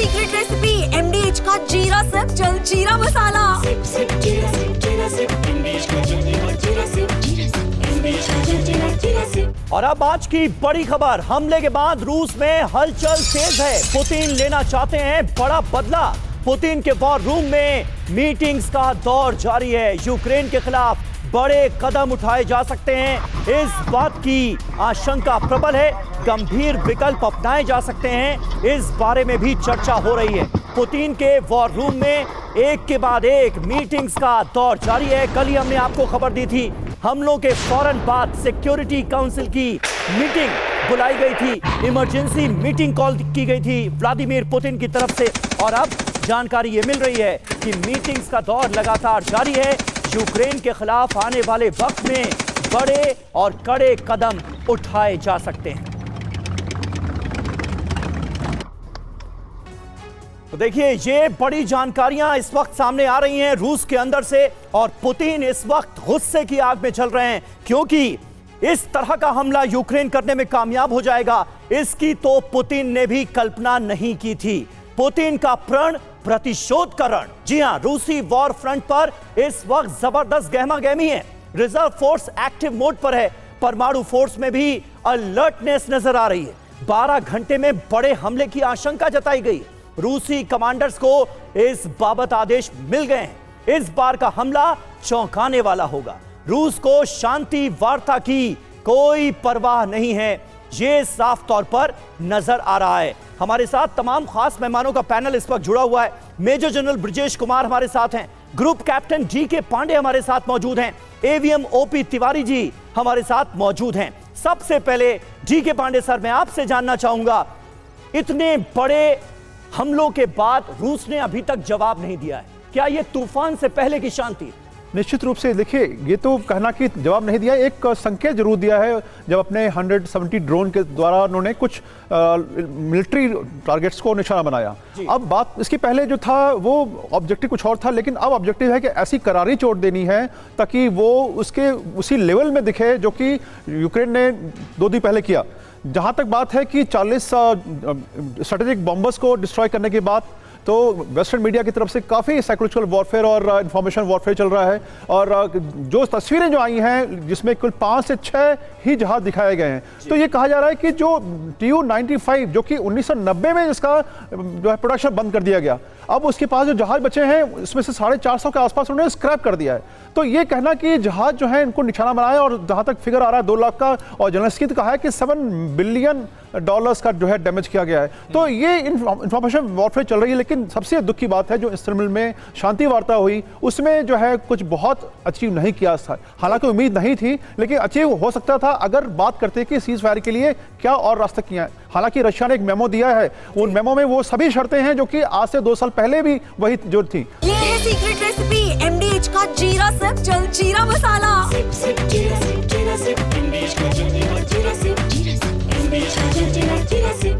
Secret recipe MDH का जीरा SIP jaljeera मसाला। SIP SIP जीरा सिप MDH का जलजीरा MDH का जलजीरा सिप। और अब आज की बड़ी खबर, हमले के बाद रूस में हलचल तेज है। पुतिन लेना चाहते हैं बड़ा बदला। पुतिन के वॉर रूम में मीटिंग्स का दौर जारी है। यूक्रेन के खिलाफ बड़े कदम उठाए जा सकते हैं, इस बात की आशंका प्रबल है। गंभीर विकल्प अपनाए जा सकते हैं, इस बारे में भी चर्चा हो रही है। पुतिन के वॉर रूम में एक के बाद एक मीटिंग्स का दौर जारी है। कल ही हमने आपको खबर दी थी, हमलों के फौरन बाद सिक्योरिटी काउंसिल की मीटिंग बुलाई गई थी, इमरजेंसी मीटिंग कॉल की गई थी व्लादिमीर पुतिन की तरफ से। और अब जानकारी ये मिल रही है कि मीटिंग्स का दौर लगातार जारी है। यूक्रेन के खिलाफ आने वाले वक्त में बड़े और कड़े कदम उठाए जा सकते हैं। तो देखिए, ये बड़ी जानकारियां इस वक्त सामने आ रही हैं रूस के अंदर से, और पुतिन इस वक्त गुस्से की आग में चल रहे हैं, क्योंकि इस तरह का हमला यूक्रेन करने में कामयाब हो जाएगा, इसकी तो पुतिन ने भी कल्पना नहीं की थी। पुतिन का प्रण प्रतिशोध का रण। जी हां, रूसी वॉर फ्रंट पर इस वक्त जबरदस्त गहमा गहमी है। रिजर्व फोर्स एक्टिव मोड पर है, परमाणु फोर्स में भी अलर्टनेस नजर आ रही है। 12 घंटे में बड़े हमले की आशंका जताई गई। रूसी कमांडर्स को इस बाबत आदेश मिल गए हैं। इस बार का हमला चौंकाने वाला होगा। रूस को शांति वार्ता की कोई परवाह नहीं है, ये साफ तौर पर नजर आ रहा है। हमारे साथ तमाम खास मेहमानों का पैनल इस वक्त जुड़ा हुआ है। मेजर जनरल ब्रजेश कुमार हमारे साथ हैं, ग्रुप कैप्टन DK पांडे हमारे साथ मौजूद हैं, AVM OP तिवारी जी हमारे साथ मौजूद हैं। सबसे पहले DK पांडे सर, मैं आपसे जानना चाहूंगा, इतने बड़े हमलों के बाद रूस ने अभी तक जवाब नहीं दिया है, क्या यह तूफान से पहले की शांति? निश्चित रूप से देखिए, ये तो कहना कि जवाब नहीं दिया, एक संकेत जरूर दिया है जब अपने 170 ड्रोन के द्वारा उन्होंने कुछ मिलिट्री टारगेट्स को निशाना बनाया। अब बात इसके पहले जो था वो ऑब्जेक्टिव कुछ और था, लेकिन अब ऑब्जेक्टिव है कि ऐसी करारी चोट देनी है ताकि वो उसके उसी लेवल में दिखे जो कि यूक्रेन ने 2 दिन पहले किया। जहाँ तक बात है कि 40 स्ट्रेटेजिक बॉम्बर्स को डिस्ट्रॉय करने के बाद तो वेस्टर्न मीडिया की तरफ से काफ़ी साइकोलॉजिकल वॉरफेयर और इंफॉर्मेशन वॉरफेयर चल रहा है। और जो तस्वीरें जो आई हैं जिसमें कुल 5 से 6 ही जहाज दिखाए गए हैं, तो ये कहा जा रहा है कि जो Tu-95 जो कि 1990 में इसका जो है प्रोडक्शन बंद कर दिया गया, अब उसके पास जो जहाज बचे हैं उसमें से 450 के आसपास उन्होंने स्क्रैप कर दिया है। तो ये कहना कि जहाज जो है इनको निशाना बनाया, और जहां तक फिगर आ रहा है 2 लाख का, और जेलेंस्की ने कहा है कि $7 बिलियन का जो है डैमेज किया गया है। तो ये इंफॉर्मेशन वॉरफेयर चल रही है। लेकिन सबसे दुख की बात है जो इस्तांबुल में शांति वार्ता हुई उसमें जो है कुछ बहुत अचीव नहीं किया था। हालांकि उम्मीद नहीं थी, लेकिन अचीव हो सकता था अगर बात करते कि सीज फायर के लिए क्या और रास्ता किया है। हालांकि रशिया ने एक मेमो दिया है, उन मेमो में वो सभी शर्तें हैं जो कि आज से 2 साल पहले भी वही जो थी। ये है सीक्रेट रेसिपी MDH का जीरा सिप जलजीरा मसाला। सिप सिप जीरा सिप MDH का जलजीरा MDH का जलजीरा सिप।